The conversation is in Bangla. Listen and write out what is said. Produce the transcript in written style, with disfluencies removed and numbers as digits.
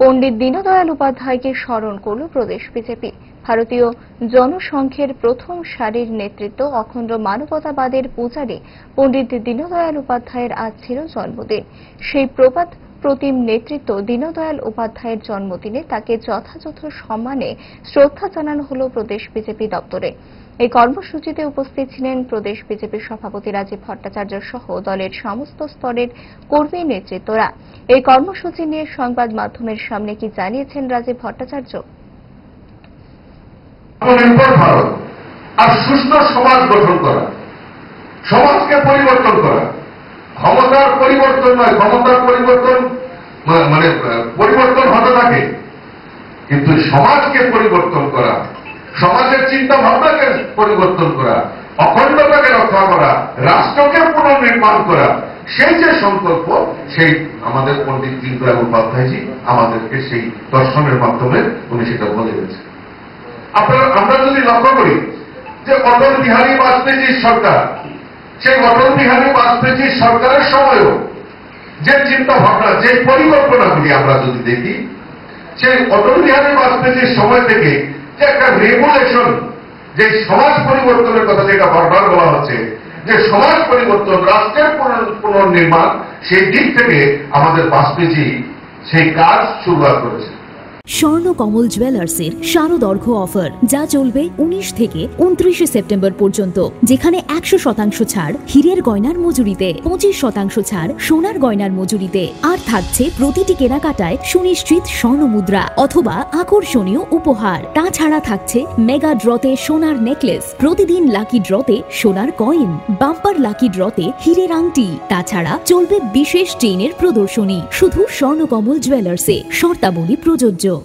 পণ্ডিত দীনদয়াল উপাধ্যায়কে স্মরণ করল প্রদেশ বিজেপি। ভারতীয় জনসংঘের প্রথম সারির নেতৃত্ব অখণ্ড মানবতাবাদের পূজারী পণ্ডিত দীনদয়াল উপাধ্যায়ের আজ ছিল জন্মদিন। সেই প্রবাদ প্রতিম নেতৃত্ব দীনদয়াল উপাধ্যায়ের জন্মদিনে তাকে যথাযথ সম্মানে শ্রদ্ধা জানানো হল প্রদেশ বিজেপি দপ্তরে। এই কর্মসূচিতে উপস্থিত ছিলেন প্রদেশ বিজেপির সভাপতি রাজীব ভট্টাচার্য সহ দলের সমস্ত স্তরের কর্মী নেতৃত্বরা। এই কর্মসূচি নিয়ে সংবাদ মাধ্যমের সামনে কি জানিয়েছেন রাজীব ভট্টাচার্য? আত্মনির্ভর ভারত আর সুস্থ সমাজ গঠন করা, সমাজকে পরিবর্তন করা, ক্ষমতার পরিবর্তন নয়, ক্ষমতার পরিবর্তন মানে পরিবর্তন হতে থাকে, কিন্তু সমাজকে পরিবর্তন করা, সমাজের চিন্তা ভাবনাকে পরিবর্তন করা, অখণ্ডতাকে রক্ষা করা, রাষ্ট্রকে পুনর্নির্মাণ করা, সেই যে সংকল্প, সেই আমাদের পণ্ডিত দীনদয়াল উপাধ্যায়জি আমাদেরকে সেই দর্শনের মাধ্যমে উনি সেটা বলে গেছেন। আমরা যদি লক্ষ্য করি যে অটল বিহারী বাজপেয়ীর সরকার, সেই অটল বিহারী বাজপেয়ীর সরকারের সময়ও যে চিন্তা ভাবনা, যে পরিকল্পনাগুলি আমরা যদি দেখি, সেই অটল বিহারী বাজপেয়ীর সময় থেকে যে একটা রেভলিউশন, যে সমাজ পরিবর্তনের কথা যেটা বারবার বলা হচ্ছে, যে সমাজ পরিবর্তন, রাষ্ট্রের পুনর্নির্মাণ, সেই দিক থেকে আমাদের বাজপেয়ী সেই কাজ শুরুয়াত করেছে। স্বর্ণকমল জুয়েলার্সের শারদর্ঘ অফার, যা চলবে 19 থেকে 29 সেপ্টেম্বর পর্যন্ত, যেখানে 100% ছাড় হীরের গয়নার মজুরিতে, 25% ছাড় সোনার গয়নার মজুরিতে, আর থাকছে প্রতিটি কেনাকাটায় সুনিশ্চিত স্বর্ণ মুদ্রা অথবা আকর্ষণীয় উপহার। তাছাড়া থাকছে মেগা ড্রতে সোনার নেকলেস, প্রতিদিন লাকি ড্রতে সোনার কয়েন, বাম্পার লাকি ড্রতে হীরের আংটি। তাছাড়া চলবে বিশেষ চেইনের প্রদর্শনী, শুধু স্বর্ণকমল জুয়েলার্সে। শর্তাবলী প্রযোজ্য।